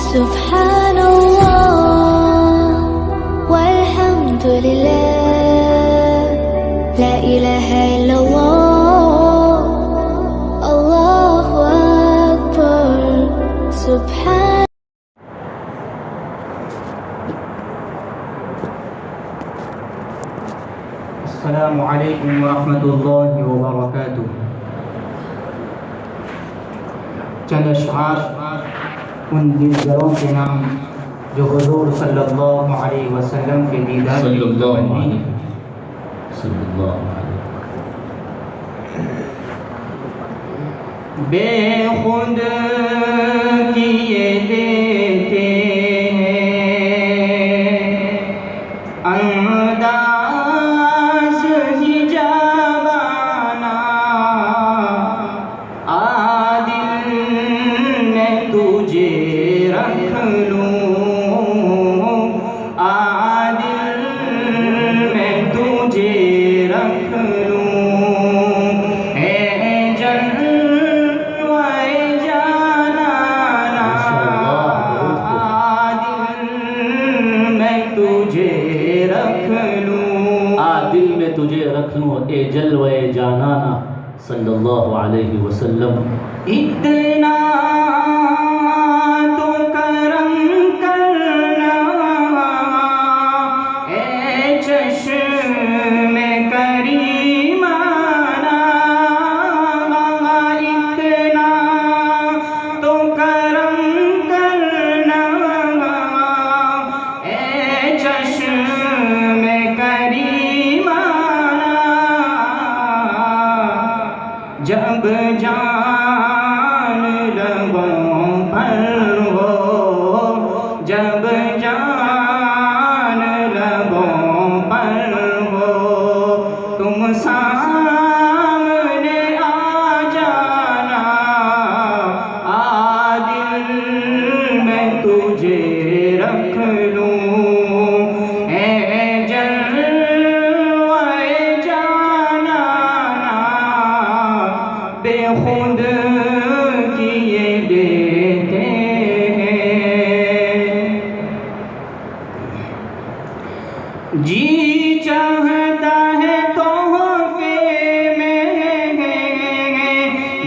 سبحان الله والحمد لله لا إله إلا الله الله أكبر سبحان. السلام علیکم ورحمۃ اللہ وبرکاتہ. چند اشعار ان دیگروں کے نام جو حضور صلی اللہ علیہ وسلم کے دیدار کی تمنی ہے. بے خود کیے دیتے ہیں انداز ہجابانا عادل میں تجھے رکھ لوں عادل میں تجھے رکھ لوں تجھے رکھ لوں اے جلوہ جانانا صلی اللہ علیہ وسلم. اتنا تو کرم کرنا اے چشم کریمانہ اتنا تو کرم کرنا اے چشم کریمانہ جب جان لبوں پر ہو جب جان لبوں پر ہو تم سامنے آ جانا عادل میں تجھے رکھ لوں اے جلوہ جانانا بے خود کیے دیتے ہیں. جی چاہتا ہے تحفے میں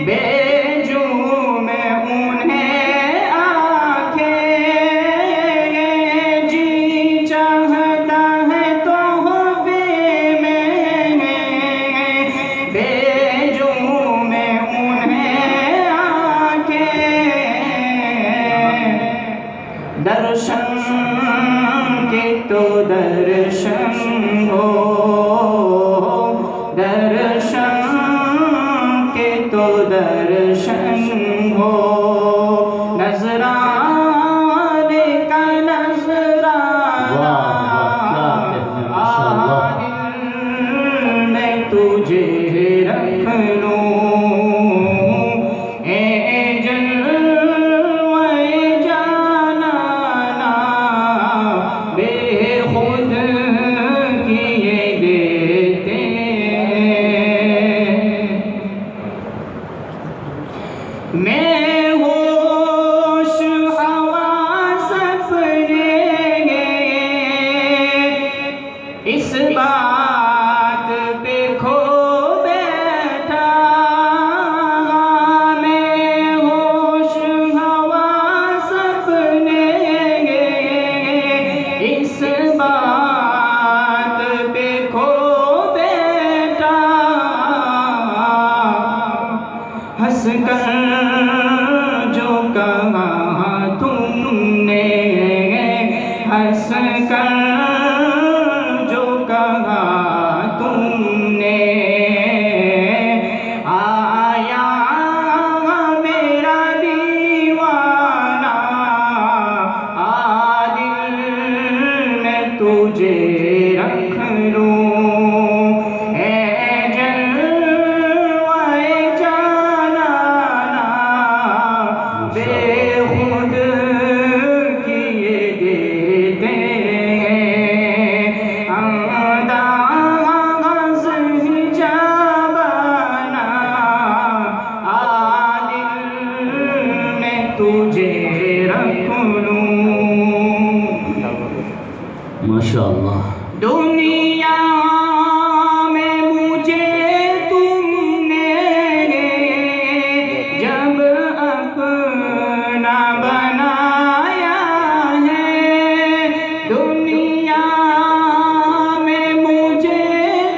بھیجوں میں انہیں آنکھیں جی چاہتا ہے تحفے میں بھیجوں میں انہیں آنکھیں درشن کے تو درشن ہو درشن کے تو درشن ہو نظرانے کا نظرانہ عادل میں تجھے رکھ لوں اے جلوہ جانانا بے خود کیے دیتے ہیں. میں ہوش حواس اپنے اس بات پہ کھو بیٹھا میں ہوش حواس اپنے اس بات پہ کھو بیٹھا ہنس کر جو کہا تم نے ہنس کر جو کہا تم نے آیا میرا دیوانہ عادل میں تجھے رکھ لوں اے جلوہ جانانا بے خود کیے دیتے ہیں انداز ہجابانا عادل میں تجھے رکھ لوں ماشاءاللہ. دنیا میں مجھے تم نے جب اپنا بنایا ہے، دنیا میں مجھے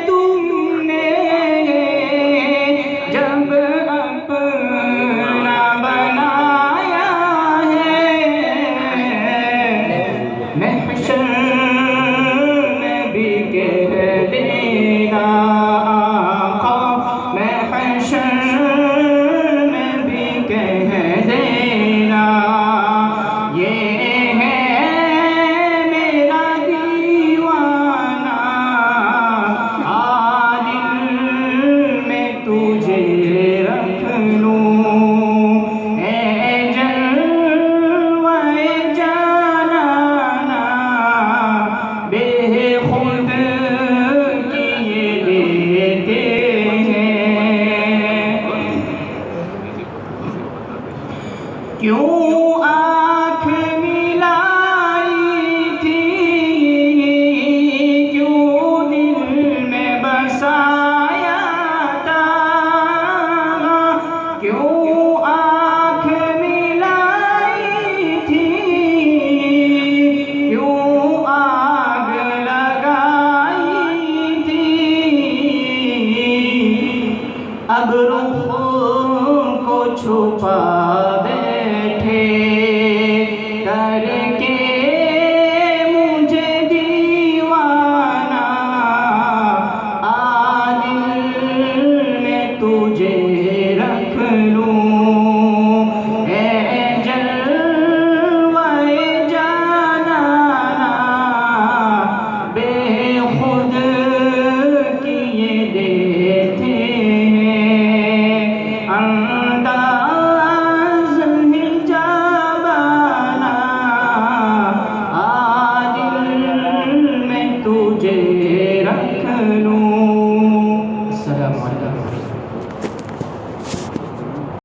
تم نے جب اپنا بنایا ہے، محشر کیوں آنکھ ملائی تھی، کیوں دل میں بسایا تھا، کیوں آنکھ ملائی تھی، کیوں آگ لگائی تھی، اب رخ کو چھپا کر کے مجھے دیوانہ، دل میں تجھے رکھ لوں، اے جلوہ جانانا، بے خود کیے دیتے ہیں انداز حجابانہ، دل میں تجھے